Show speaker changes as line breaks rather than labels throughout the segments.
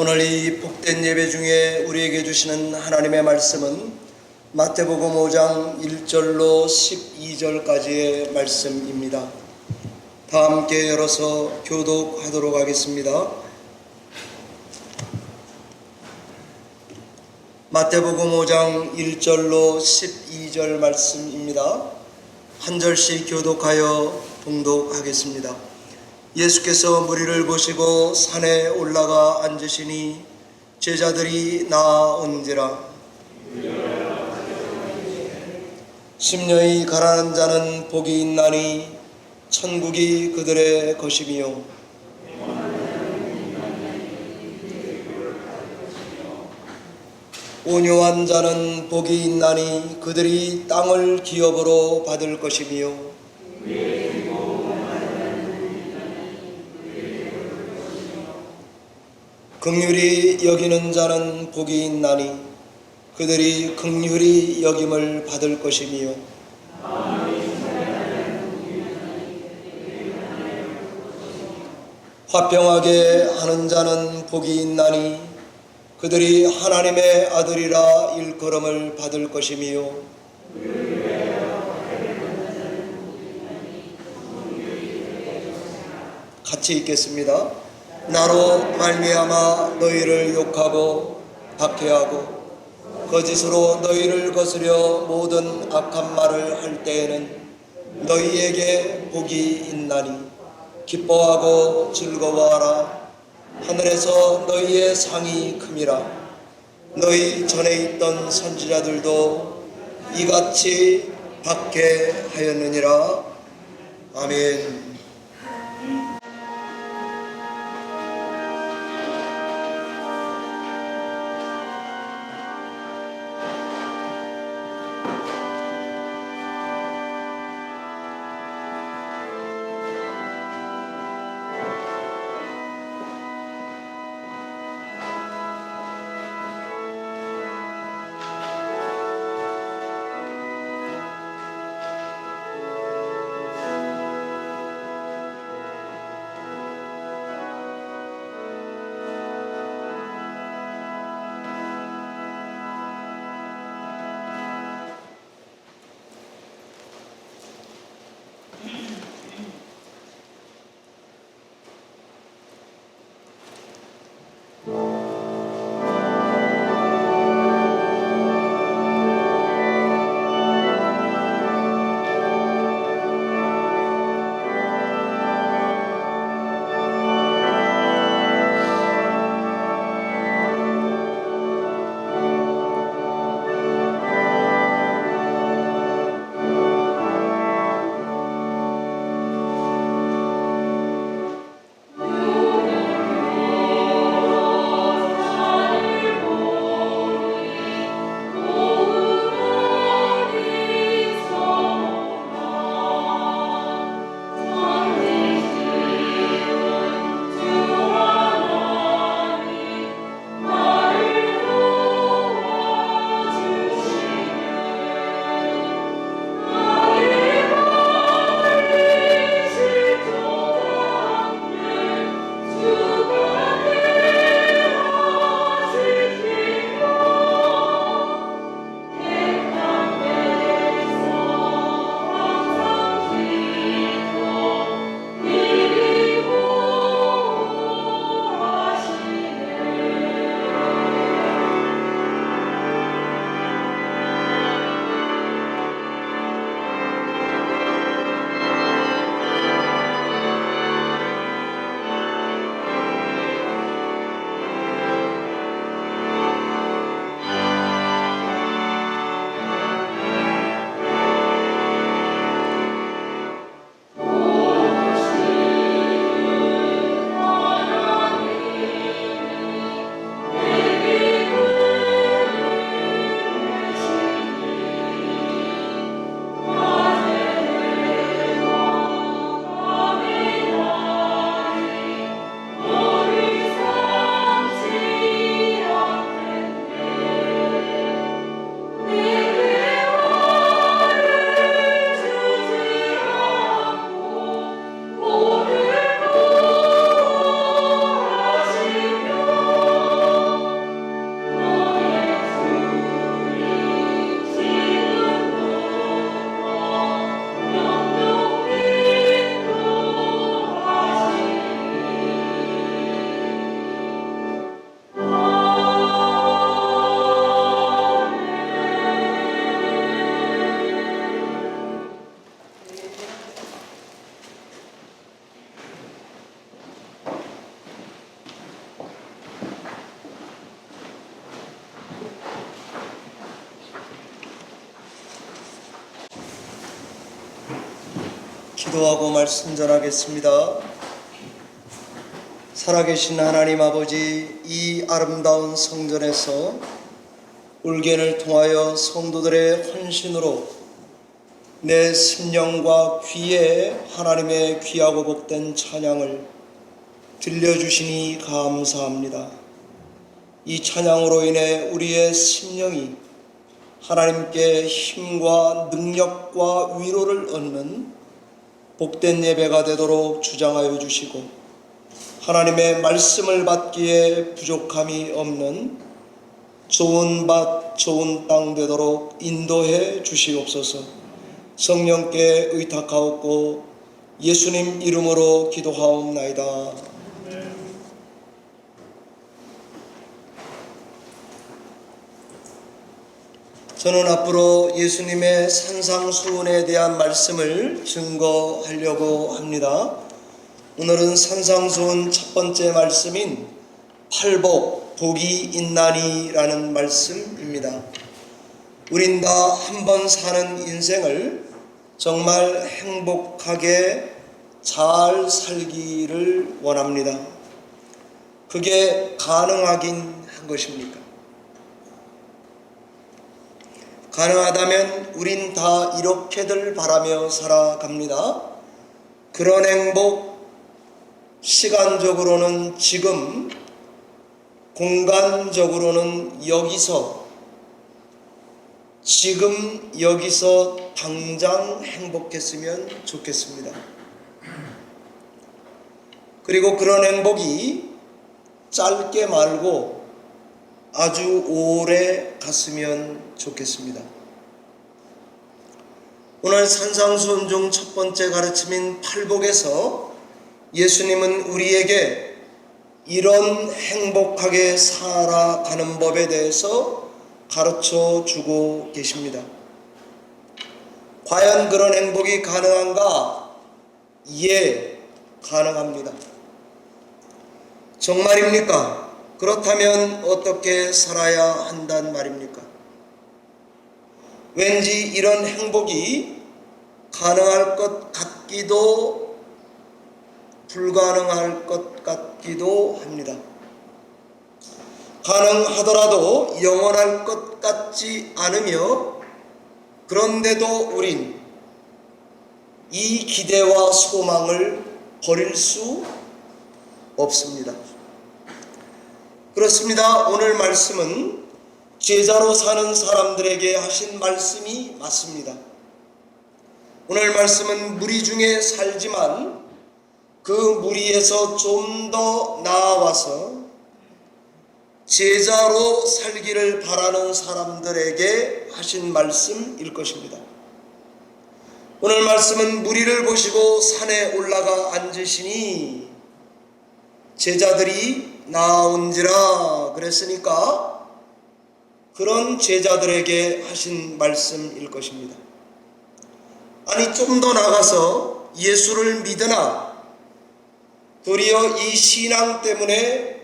오늘 이 복된 예배 중에 우리에게 주시는 하나님의 말씀은 마태복음 5장 1절로 12절까지의 말씀입니다. 다 함께 열어서 교독하도록 하겠습니다. 마태복음 5장 1절로 12절 말씀입니다. 한 절씩 교독하여 봉독하겠습니다. 예수께서 무리를 보시고 산에 올라가 앉으시니 제자들이 나아온지라. 심령이 가난한 자는 복이 있나니 천국이 그들의 것이며, 온유한 자는 복이 있나니 그들이 땅을 기업으로 받을 것이며, 긍휼히 여기는 자는 복이 있나니 그들이 긍휼히 여김을 받을 것이며, 화평하게 하는 자는 복이 있나니 그들이 하나님의 아들이라 일컬음을 받을 것이며, 같이 읽겠습니다. 나로 말미암아 너희를 욕하고 박해하고 거짓으로 너희를 거스려 모든 악한 말을 할 때에는 너희에게 복이 있나니 기뻐하고 즐거워하라. 하늘에서 너희의 상이 큼이라. 너희 전에 있던 선지자들도 이같이 박해하였느니라. 아멘. 기도하고 말씀 전하겠습니다. 살아계신 하나님 아버지, 이 아름다운 성전에서 울견을 통하여 성도들의 헌신으로 내 심령과 귀에 하나님의 귀하고 복된 찬양을 들려주시니 감사합니다. 이 찬양으로 인해 우리의 심령이 하나님께 힘과 능력과 위로를 얻는 복된 예배가 되도록 주장하여 주시고, 하나님의 말씀을 받기에 부족함이 없는 좋은 밭 좋은 땅 되도록 인도해 주시옵소서. 성령께 의탁하옵고 예수님 이름으로 기도하옵나이다. 저는 앞으로 예수님의 산상수훈에 대한 말씀을 증거하려고 합니다. 오늘은 산상수훈 첫 번째 말씀인 팔복, 복이 있나니라는 말씀입니다. 우린 다 한 번 사는 인생을 정말 행복하게 잘 살기를 원합니다. 그게 가능하긴 한 것입니까? 가능하다면 우린 다 이렇게들 바라며 살아갑니다. 그런 행복, 시간적으로는 지금, 공간적으로는 여기서, 지금 여기서 당장 행복했으면 좋겠습니다. 그리고 그런 행복이 짧게 말고 아주 오래 갔으면 좋겠습니다. 오늘 산상수훈 중 첫 번째 가르침인 팔복에서 예수님은 우리에게 이런 행복하게 살아가는 법에 대해서 가르쳐 주고 계십니다. 과연 그런 행복이 가능한가? 예, 가능합니다. 정말입니까? 그렇다면 어떻게 살아야 한단 말입니까? 왠지 이런 행복이 가능할 것 같기도 불가능할 것 같기도 합니다. 가능하더라도 영원할 것 같지 않으며, 그런데도 우린 이 기대와 소망을 버릴 수 없습니다. 그렇습니다. 오늘 말씀은 제자로 사는 사람들에게 하신 말씀이 맞습니다. 오늘 말씀은 무리 중에 살지만 그 무리에서 좀 더 나아와서 제자로 살기를 바라는 사람들에게 하신 말씀일 것입니다. 오늘 말씀은 무리를 보시고 산에 올라가 앉으시니 제자들이 나온지라 그랬으니까 그런 제자들에게 하신 말씀일 것입니다. 아니, 좀 더 나가서 예수를 믿으나 도리어 이 신앙 때문에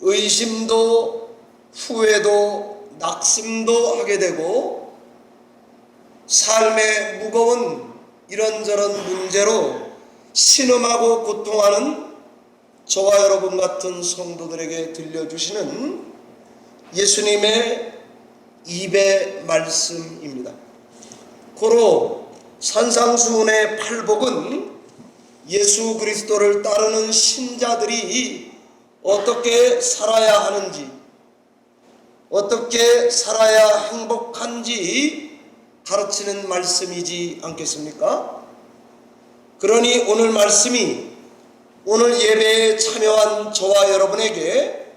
의심도 후회도 낙심도 하게 되고 삶의 무거운 이런저런 문제로 신음하고 고통하는 저와 여러분 같은 성도들에게 들려주시는 예수님의 입의 말씀입니다. 고로 산상수훈의 팔복은 예수 그리스도를 따르는 신자들이 어떻게 살아야 하는지, 어떻게 살아야 행복한지 가르치는 말씀이지 않겠습니까? 그러니 오늘 말씀이 오늘 예배에 참여한 저와 여러분에게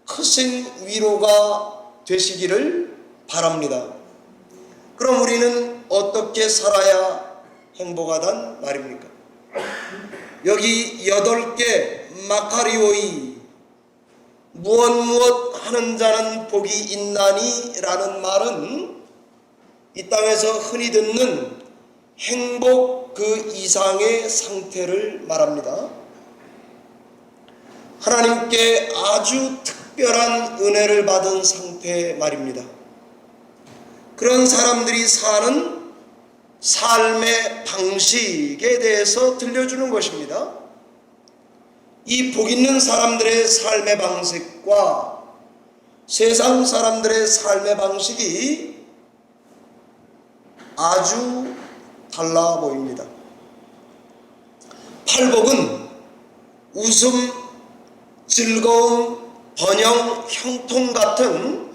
크신 위로가 되시기를 바랍니다. 그럼 우리는 어떻게 살아야 행복하단 말입니까? 여기 8개 마카리오이 무엇 하는 자는 복이 있나니 라는 말은 이 땅에서 흔히 듣는 행복 그 이상의 상태를 말합니다. 하나님께 아주 특별한 은혜를 받은 상태 말입니다. 그런 사람들이 사는 삶의 방식에 대해서 들려주는 것입니다. 이 복 있는 사람들의 삶의 방식과 세상 사람들의 삶의 방식이 아주 달라 보입니다. 팔복은 웃음, 즐거움, 번영, 형통 같은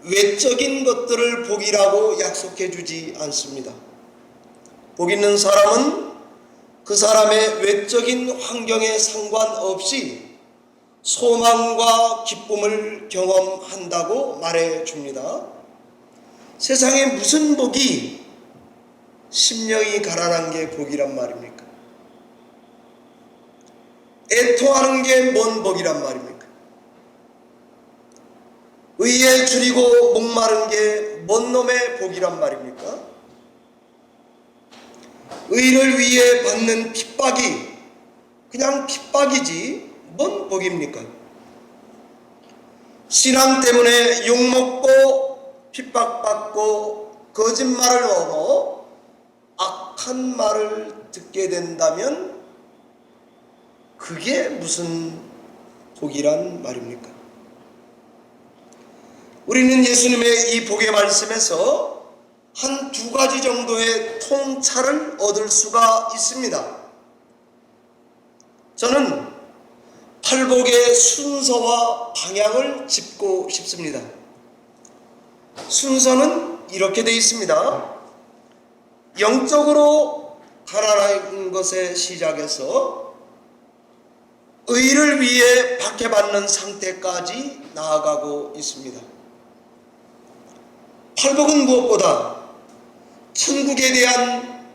외적인 것들을 복이라고 약속해 주지 않습니다. 복 있는 사람은 그 사람의 외적인 환경에 상관없이 소망과 기쁨을 경험한다고 말해 줍니다. 세상에 무슨 복이 심령이 가난한 게 복이란 말입니까? 애통하는 게 뭔 복이란 말입니까? 의에 줄이고 목마른 게 뭔 놈의 복이란 말입니까? 의를 위해 받는 핍박이 그냥 핍박이지 뭔 복입니까? 신앙 때문에 욕먹고 핍박받고 거짓말을 얻어 악한 말을 듣게 된다면 그게 무슨 복이란 말입니까? 우리는 예수님의 이 복의 말씀에서 한 두 가지 정도의 통찰을 얻을 수가 있습니다. 저는 팔복의 순서와 방향을 짚고 싶습니다. 순서는 이렇게 되어 있습니다. 영적으로 가난한 것에 시작해서 의를 위해 박해받는 상태까지 나아가고 있습니다. 팔복은 무엇보다 천국에 대한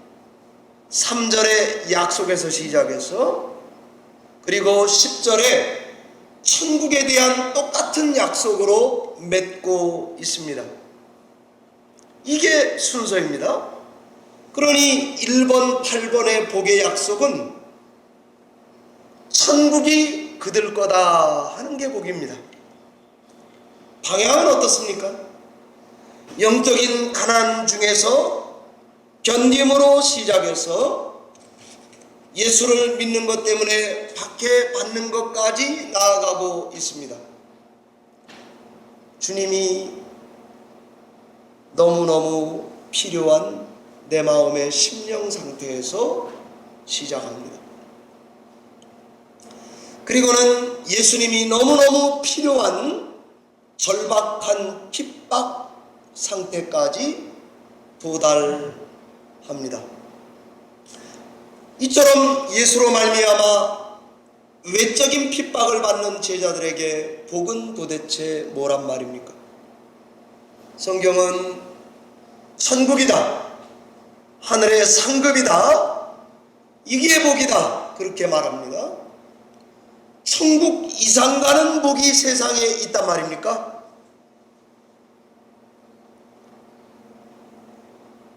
3절의 약속에서 시작해서 그리고 10절에 천국에 대한 똑같은 약속으로 맺고 있습니다. 이게 순서입니다. 그러니 1번, 8번의 복의 약속은 천국이 그들 거다 하는 게 복입니다. 방향은 어떻습니까? 영적인 가난 중에서 견딤으로 시작해서 예수를 믿는 것 때문에 박해받는 것까지 나아가고 있습니다. 주님이 너무너무 필요한 내 마음의 심령 상태에서 시작합니다. 그리고는 예수님이 너무너무 필요한 절박한 핍박 상태까지 도달합니다. 이처럼 예수로 말미암아 외적인 핍박을 받는 제자들에게 복은 도대체 뭐란 말입니까? 성경은 천국이다, 하늘의 상급이다, 이게 복이다 그렇게 말합니다. 천국 이상 가는 복이 세상에 있단 말입니까?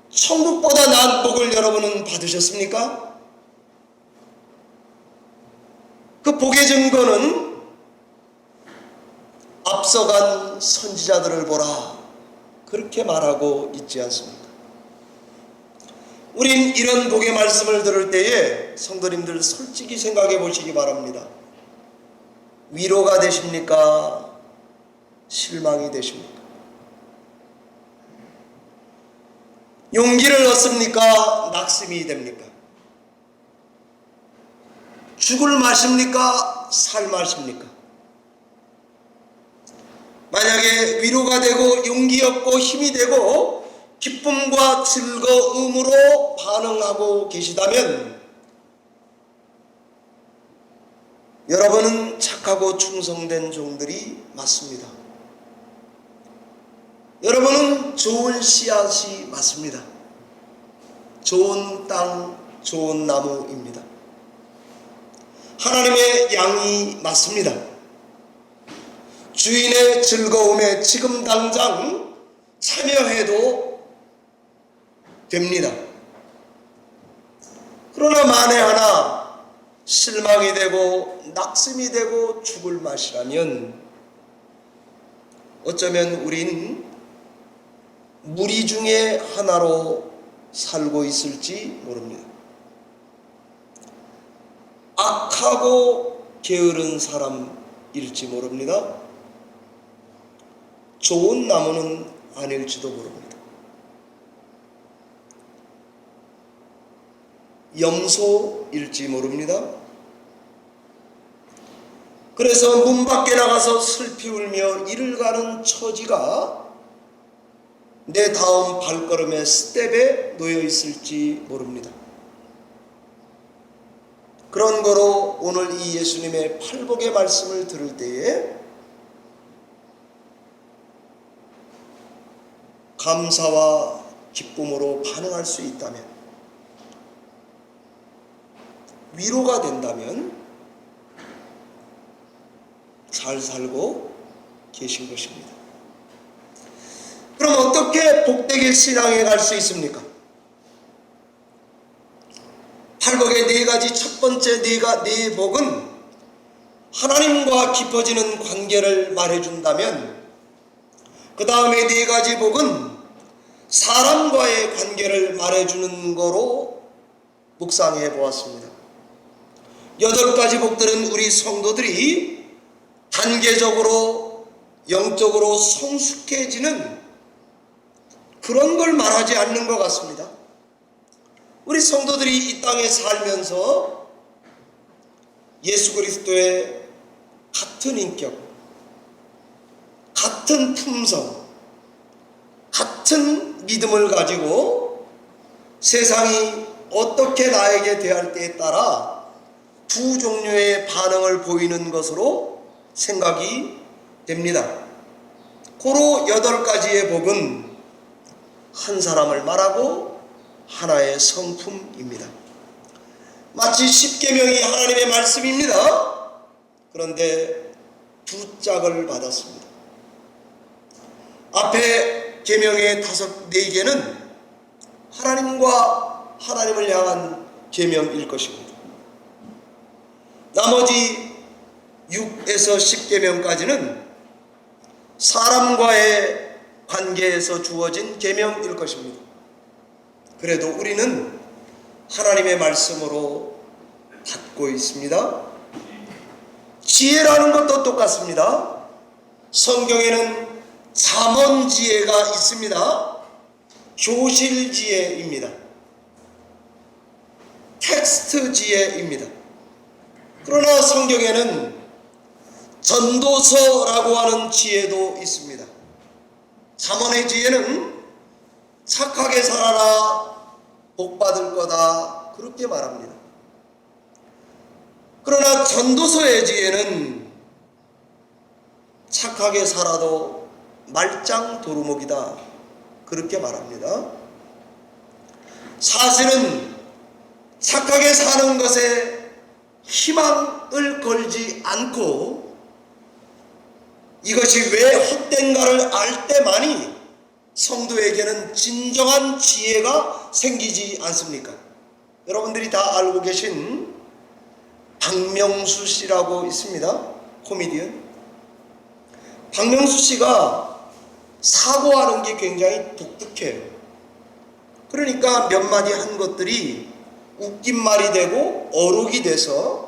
천국보다 나은 복을 여러분은 받으셨습니까? 그 복의 증거는 앞서간 선지자들을 보라 그렇게 말하고 있지 않습니까? 우린 이런 복의 말씀을 들을 때에 성도님들 솔직히 생각해 보시기 바랍니다. 위로가 되십니까? 실망이 되십니까? 용기를 얻습니까? 낙심이 됩니까? 죽을 맛입니까? 살 맛입니까? 만약에 위로가 되고 용기 얻고 힘이 되고 기쁨과 즐거움으로 반응하고 계시다면 여러분은 착하고 충성된 종들이 맞습니다. 여러분은 좋은 씨앗이 맞습니다. 좋은 땅, 좋은 나무입니다. 하나님의 양이 맞습니다. 주인의 즐거움에 지금 당장 참여해도 됩니다. 그러나 만에 하나 실망이 되고 낙심이 되고 죽을 맛이라면 어쩌면 우린 무리 중에 하나로 살고 있을지 모릅니다. 악하고 게으른 사람일지 모릅니다. 좋은 나무는 아닐지도 모릅니다. 염소일지 모릅니다. 그래서 문 밖에 나가서 슬피 울며 이를 가는 처지가 내 다음 발걸음의 스텝에 놓여 있을지 모릅니다. 그런 거로 오늘 이 예수님의 팔복의 말씀을 들을 때에 감사와 기쁨으로 반응할 수 있다면, 위로가 된다면 잘 살고 계신 것입니다. 그럼 어떻게 복되게 신앙에 갈 수 있습니까? 팔복의 네 가지 첫 번째 네 복은 하나님과 깊어지는 관계를 말해준다면, 그 다음에 네 가지 복은 사람과의 관계를 말해주는 거로 묵상해 보았습니다. 8가지 복들은 우리 성도들이 단계적으로 영적으로 성숙해지는 그런 걸 말하지 않는 것 같습니다. 우리 성도들이 이 땅에 살면서 예수 그리스도의 같은 인격, 같은 품성, 같은 믿음을 가지고 세상이 어떻게 나에게 대할 때에 따라 두 종류의 반응을 보이는 것으로 생각이 됩니다. 고로 8가지의 복은 한 사람을 말하고 하나의 성품입니다. 마치 십계명이 하나님의 말씀입니다. 그런데 두 짝을 받았습니다. 앞에 계명의 4개는 하나님과 하나님을 향한 계명일 것입니다. 나머지 6에서 10계명까지는 사람과의 관계에서 주어진 계명일 것입니다. 그래도 우리는 하나님의 말씀으로 받고 있습니다. 지혜라는 것도 똑같습니다. 성경에는 잠언지혜가 있습니다. 교실지혜입니다. 텍스트지혜입니다. 그러나 성경에는 전도서라고 하는 지혜도 있습니다. 잠언의 지혜는 착하게 살아라 복 받을 거다 그렇게 말합니다. 그러나 전도서의 지혜는 착하게 살아도 말짱 도루묵이다 그렇게 말합니다. 사실은 착하게 사는 것에 희망을 걸지 않고 이것이 왜 헛된가를 알 때만이 성도에게는 진정한 지혜가 생기지 않습니까? 여러분들이 다 알고 계신 박명수 씨라고 있습니다. 코미디언. 박명수 씨가 사고하는 게 굉장히 독특해요. 그러니까 몇 마디 한 것들이 웃긴 말이 되고 어록이 돼서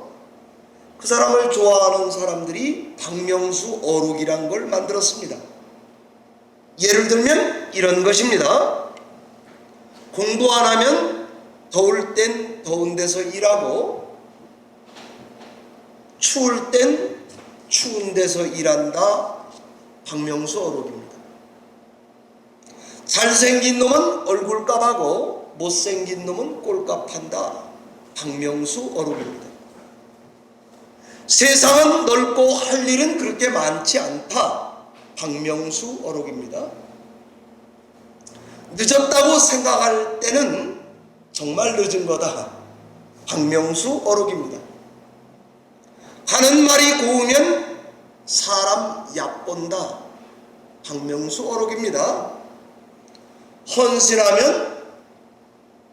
그 사람을 좋아하는 사람들이 박명수 어록이란 걸 만들었습니다. 예를 들면 이런 것입니다. 공부 안 하면 더울 땐 더운 데서 일하고 추울 땐 추운 데서 일한다. 박명수 어록입니다. 잘생긴 놈은 얼굴값하고 못생긴 놈은 꼴값한다. 박명수 어록입니다. 세상은 넓고 할 일은 그렇게 많지 않다. 박명수 어록입니다. 늦었다고 생각할 때는 정말 늦은 거다. 박명수 어록입니다. 하는 말이 고우면 사람 얕본다. 박명수 어록입니다. 헌신하면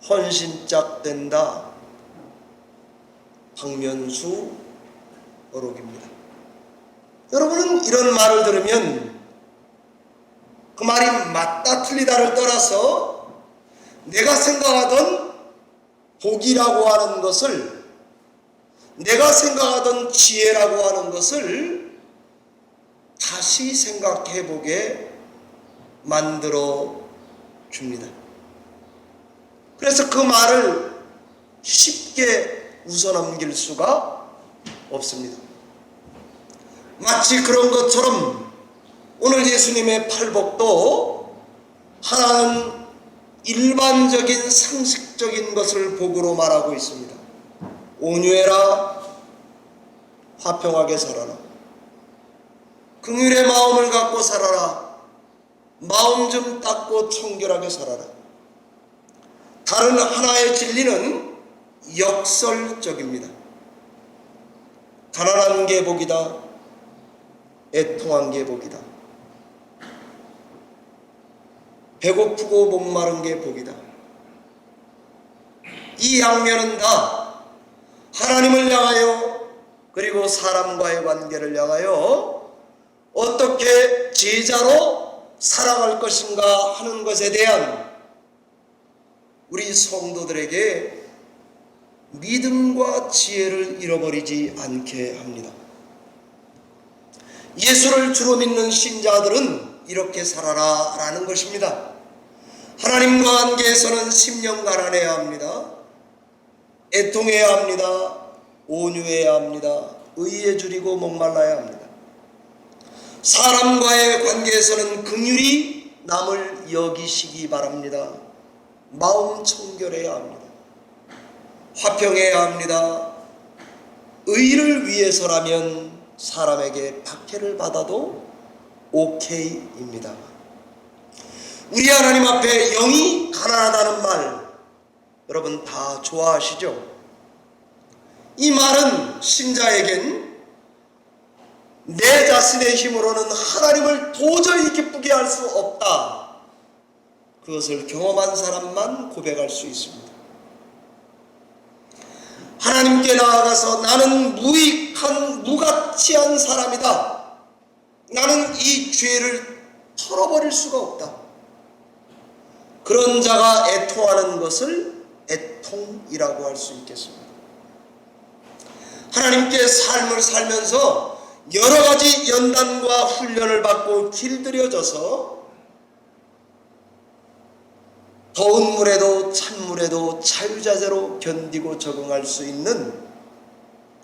헌신짝 된다. 박명수 어록입니다. 여러분은 이런 말을 들으면 그 말이 맞다 틀리다를 떠나서 내가 생각하던 복이라고 하는 것을, 내가 생각하던 지혜라고 하는 것을 다시 생각해 보게 만들어 줍니다. 그래서 그 말을 쉽게 웃어넘길 수가 없습니다. 마치 그런 것처럼 오늘 예수님의 팔복도 하나는 일반적인 상식적인 것을 복으로 말하고 있습니다. 온유해라, 화평하게 살아라, 긍휼의 마음을 갖고 살아라, 마음 좀 닦고 청결하게 살아라. 다른 하나의 진리는 역설적입니다. 가난한 게 복이다, 애통한 게 복이다, 배고프고 목마른 게 복이다. 이 양면은 다 하나님을 향하여 그리고 사람과의 관계를 향하여 어떻게 제자로 살아갈 것인가 하는 것에 대한 우리 성도들에게 믿음과 지혜를 잃어버리지 않게 합니다. 예수를 주로 믿는 신자들은 이렇게 살아라 라는 것입니다. 하나님과 관계에서는 심령 가난해야 합니다. 애통해야 합니다. 온유해야 합니다. 의에 줄이고 목말라야 합니다. 사람과의 관계에서는 긍휼히 남을 여기시기 바랍니다. 마음 청결해야 합니다. 화평해야 합니다. 의를 위해서라면 사람에게 박해를 받아도 오케이입니다. 우리 하나님 앞에 영이 가난하다는 말 여러분 다 좋아하시죠? 이 말은 신자에겐 내 자신의 힘으로는 하나님을 도저히 기쁘게 할 수 없다, 그것을 경험한 사람만 고백할 수 있습니다. 하나님께 나아가서 나는 무익한 무가치한 사람이다, 나는 이 죄를 털어버릴 수가 없다, 그런 자가 애통하는 것을 애통이라고 할 수 있겠습니다. 하나님께 삶을 살면서 여러 가지 연단과 훈련을 받고 길들여져서 더운 물에도 찬물에도 자유자재로 견디고 적응할 수 있는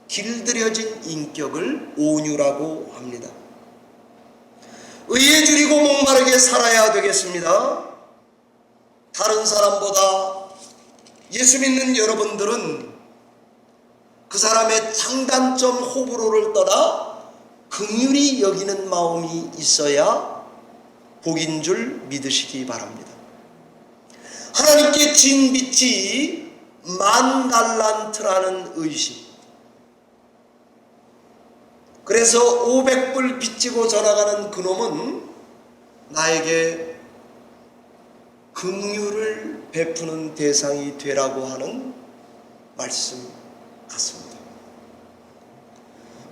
길들여진 인격을 온유라고 합니다. 의에 줄이고 목마르게 살아야 되겠습니다. 다른 사람보다 예수 믿는 여러분들은 그 사람의 장단점 호불호를 떠나 긍휼히 여기는 마음이 있어야 복인 줄 믿으시기 바랍니다. 하나님께 진 빛이 10,000달란트라는 의심, 그래서 500불 빚지고 전화가는 그놈은 나에게 긍휼을 베푸는 대상이 되라고 하는 말씀 같습니다.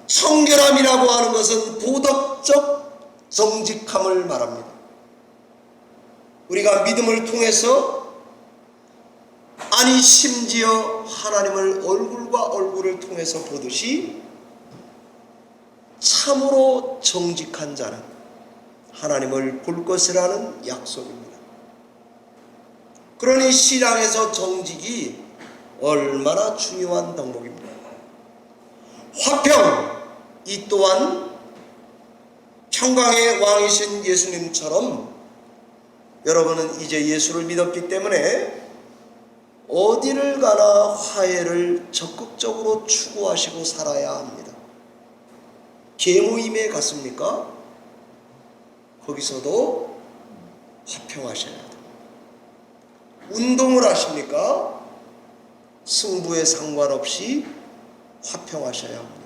청결함이라고 하는 것은 도덕적 정직함을 말합니다. 우리가 믿음을 통해서, 아니 심지어 하나님을 얼굴과 얼굴을 통해서 보듯이 참으로 정직한 자는 하나님을 볼 것이라는 약속입니다. 그러니 신앙에서 정직이 얼마나 중요한 덕목입니다. 화평, 이 또한 평강의 왕이신 예수님처럼 여러분은 이제 예수를 믿었기 때문에 어디를 가나 화해를 적극적으로 추구하시고 살아야 합니다. 계모임에 갔습니까? 거기서도 화평하셔야 됩니다. 운동을 하십니까? 승부에 상관없이 화평하셔야 합니다.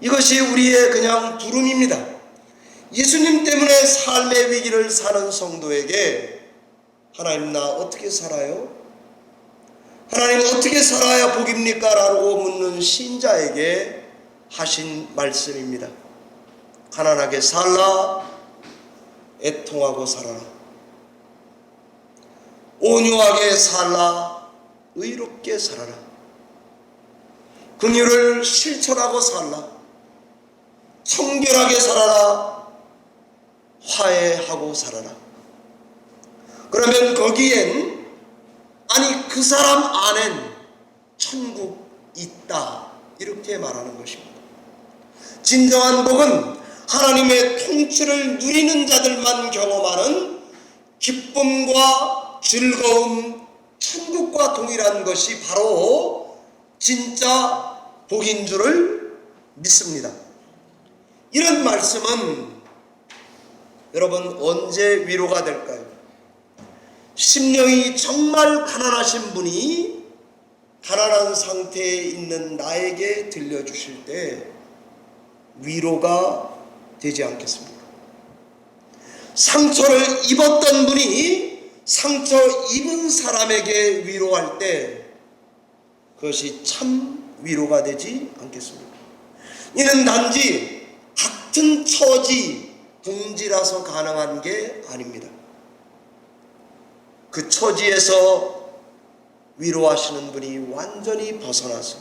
이것이 우리의 그냥 부름입니다. 예수님 때문에 삶의 위기를 사는 성도에게 하나님 나 어떻게 살아요? 하나님 어떻게 살아야 복입니까? 라고 묻는 신자에게 하신 말씀입니다. 가난하게 살라, 애통하고 살아라, 온유하게 살라, 의롭게 살아라. 긍휼을 실천하고 살라, 청결하게 살아라, 화해하고 살아라. 그러면 거기엔 아니 그 사람 안엔 천국 있다, 이렇게 말하는 것입니다. 진정한 복은 하나님의 통치를 누리는 자들만 경험하는 기쁨과 즐거움, 천국과 동일한 것이 바로 진짜 복인 줄을 믿습니다. 이런 말씀은 여러분 언제 위로가 될까요? 심령이 정말 가난하신 분이 가난한 상태에 있는 나에게 들려주실 때 위로가 되지 않겠습니까? 상처를 입었던 분이 상처 입은 사람에게 위로할 때 그것이 참 위로가 되지 않겠습니까? 이는 단지 같은 처지 동지라서 가능한 게 아닙니다. 그 처지에서 위로하시는 분이 완전히 벗어나서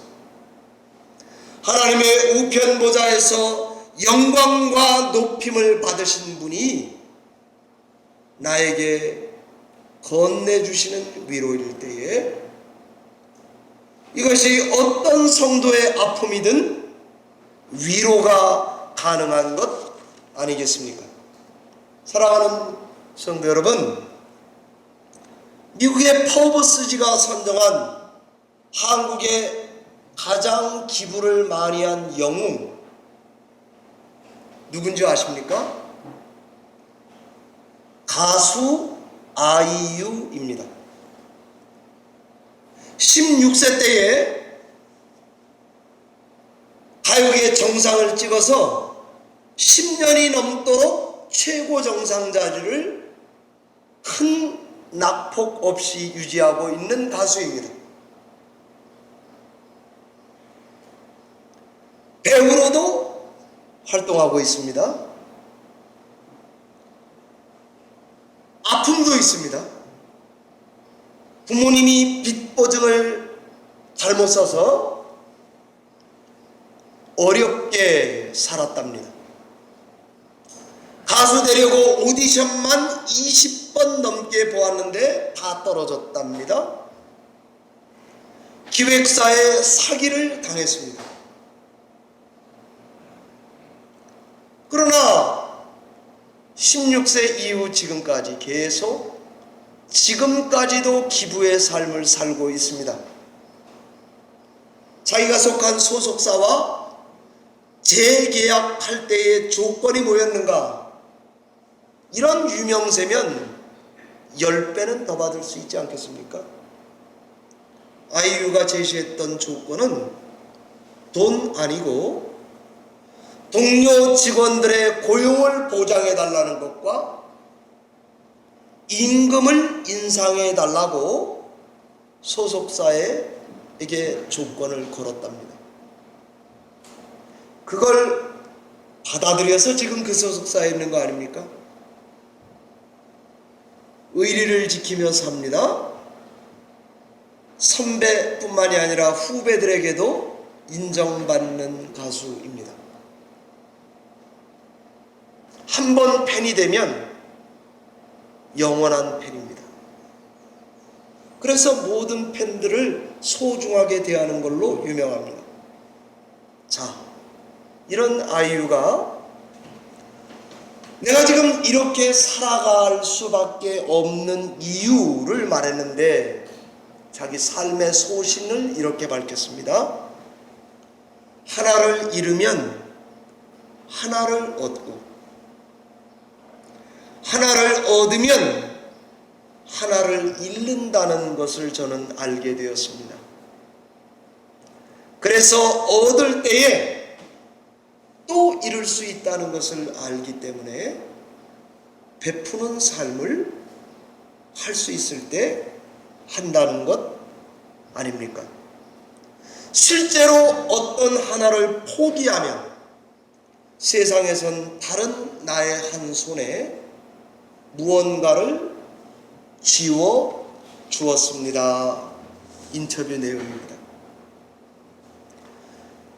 하나님의 우편 보좌에서 영광과 높임을 받으신 분이 나에게 건네주시는 위로일 때에 이것이 어떤 성도의 아픔이든 위로가 가능한 것 아니겠습니까? 사랑하는 성도 여러분, 미국의 포브스지가 선정한 한국의 가장 기부를 많이 한 영웅 누군지 아십니까? 가수 아이유입니다. 16세 때에 가요계 정상을 찍어서 10년이 넘도록 최고 정상 자리를 큰 낙폭 없이 유지하고 있는 가수입니다. 배우로도 활동하고 있습니다. 아픔도 있습니다. 부모님이 빚 보증을 잘못 써서 어렵게 살았답니다. 가수 되려고 오디션만 20번 넘게 보았는데 다 떨어졌답니다. 기획사에 사기를 당했습니다. 그러나 16세 이후 지금까지 계속 지금까지도 기부의 삶을 살고 있습니다. 자기가 속한 소속사와 재계약할 때의 조건이 뭐였는가? 이런 유명세면 10배는 더 받을 수 있지 않겠습니까? 아이유가 제시했던 조건은 돈 아니고 동료 직원들의 고용을 보장해달라는 것과 임금을 인상해달라고 소속사에게 조건을 걸었답니다. 그걸 받아들여서 지금 그 소속사에 있는 거 아닙니까? 의리를 지키며 삽니다. 선배뿐만이 아니라 후배들에게도 인정받는 가수입니다. 한 번 팬이 되면 영원한 팬입니다. 그래서 모든 팬들을 소중하게 대하는 걸로 유명합니다. 자, 이런 아이유가 내가 지금 이렇게 살아갈 수밖에 없는 이유를 말했는데 자기 삶의 소신을 이렇게 밝혔습니다. 하나를 잃으면 하나를 얻고 하나를 얻으면 하나를 잃는다는 것을 저는 알게 되었습니다. 그래서 얻을 때에 또 잃을 수 있다는 것을 알기 때문에 베푸는 삶을 할 수 있을 때 한다는 것 아닙니까? 실제로 어떤 하나를 포기하면 세상에선 다른 나의 한 손에 무언가를 쥐어 주었습니다. 인터뷰 내용입니다.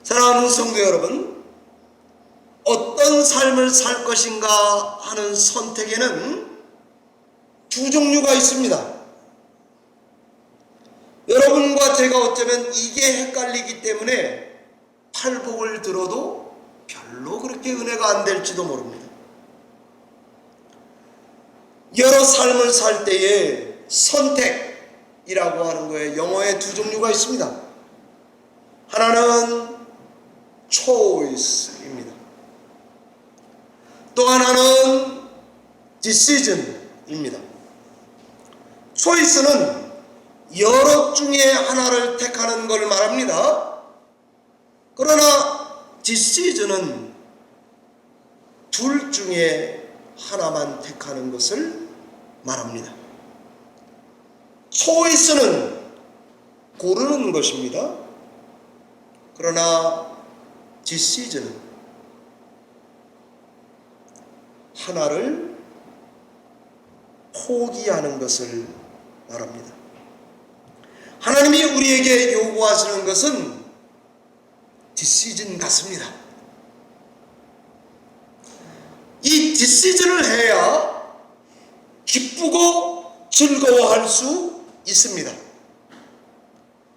사랑하는 성도 여러분, 어떤 삶을 살 것인가 하는 선택에는 두 종류가 있습니다. 여러분과 제가 어쩌면 이게 헷갈리기 때문에 팔복을 들어도 별로 그렇게 은혜가 안 될지도 모릅니다. 여러 삶을 살 때에 선택이라고 하는 거에 영어에 두 종류가 있습니다. 하나는 choice입니다. 또 하나는 decision입니다. choice는 여러 중에 하나를 택하는 걸 말합니다. 그러나 decision은 둘 중에 하나만 택하는 것을 말합니다. choice는 고르는 것입니다. 그러나 decision은 하나를 포기하는 것을 말합니다. 하나님이 우리에게 요구하시는 것은 decision 같습니다. 이 decision을 해야 기쁘고 즐거워할 수 있습니다.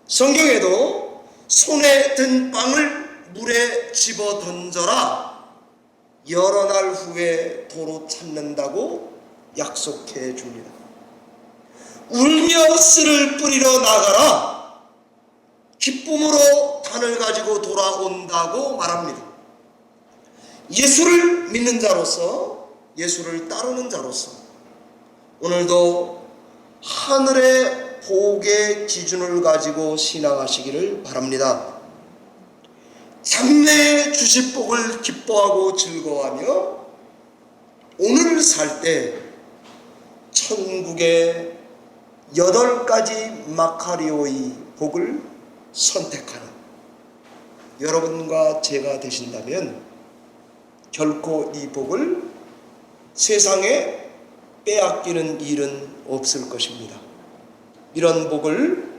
성경에도 손에 든 빵을 물에 집어 던져라, 여러 날 후에 도로 찾는다고 약속해 줍니다. 울며 씨를 뿌리러 나가라, 기쁨으로 단을 가지고 돌아온다고 말합니다. 예수를 믿는 자로서, 예수를 따르는 자로서 오늘도 하늘의 복의 기준을 가지고 신앙하시기를 바랍니다. 장래에 주실 복을 기뻐하고 즐거워하며 오늘을 살 때 천국의 8가지 마카리오의 복을 선택하는 여러분과 제가 되신다면 결코 이 복을 세상에 빼앗기는 일은 없을 것입니다. 이런 복을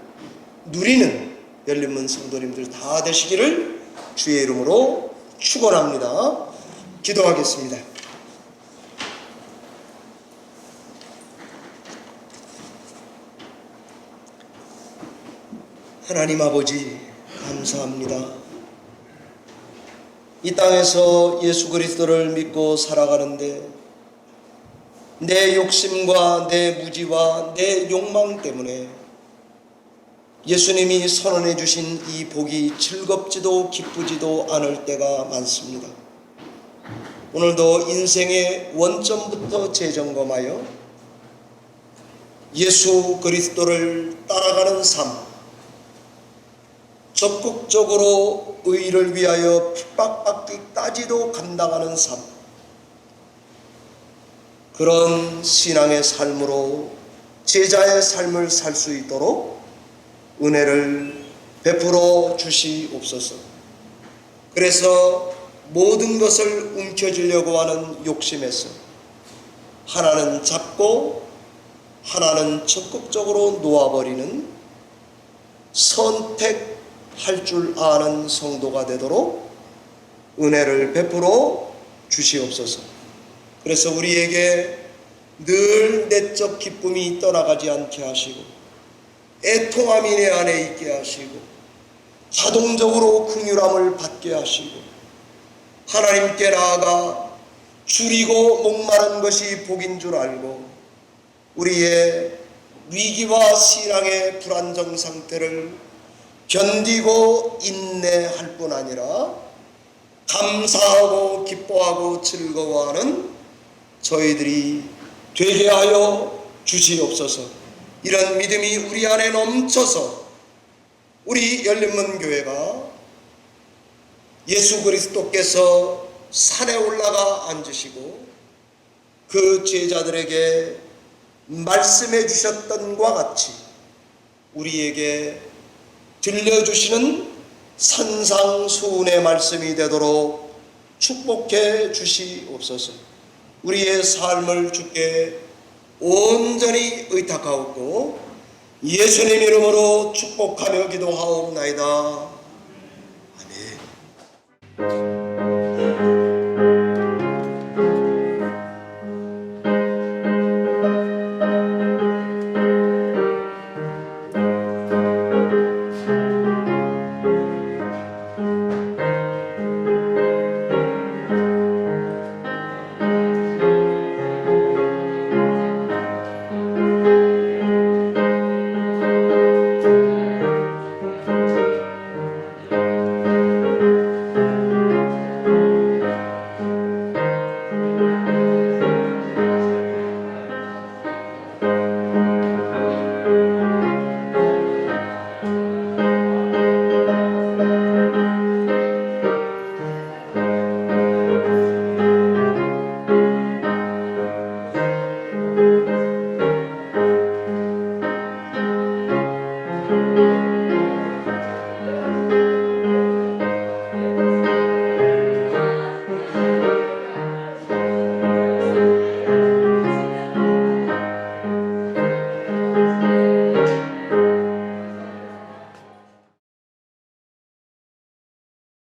누리는 열린문 성도님들 다 되시기를 주의 이름으로 축원합니다. 기도하겠습니다. 하나님 아버지, 감사합니다. 이 땅에서 예수 그리스도를 믿고 살아가는데 내 욕심과 내 무지와 내 욕망 때문에 예수님이 선언해 주신 이 복이 즐겁지도 기쁘지도 않을 때가 많습니다. 오늘도 인생의 원점부터 재점검하여 예수 그리스도를 따라가는 삶, 적극적으로 의를 위하여 핍박받기까지도 감당하는 삶, 그런 신앙의 삶으로 제자의 삶을 살 수 있도록 은혜를 베풀어 주시옵소서. 그래서 모든 것을 움켜쥐려고 하는 욕심에서 하나는 잡고 하나는 적극적으로 놓아버리는 선택할 줄 아는 성도가 되도록 은혜를 베풀어 주시옵소서. 그래서 우리에게 늘 내적 기쁨이 떠나가지 않게 하시고 애통함이 내 안에 있게 하시고 자동적으로 긍휼함을 받게 하시고 하나님께 나아가 줄이고 목마른 것이 복인 줄 알고 우리의 위기와 신앙의 불안정 상태를 견디고 인내할 뿐 아니라 감사하고 기뻐하고 즐거워하는 저희들이 되게 하여 주시옵소서. 이런 믿음이 우리 안에 넘쳐서 우리 열린문 교회가 예수 그리스도께서 산에 올라가 앉으시고 그 제자들에게 말씀해 주셨던 것과 같이 우리에게 들려주시는 산상수훈의 말씀이 되도록 축복해 주시옵소서. 우리의 삶을 주께 온전히 의탁하옵고 예수님 이름으로 축복하며 기도하옵나이다. 아멘.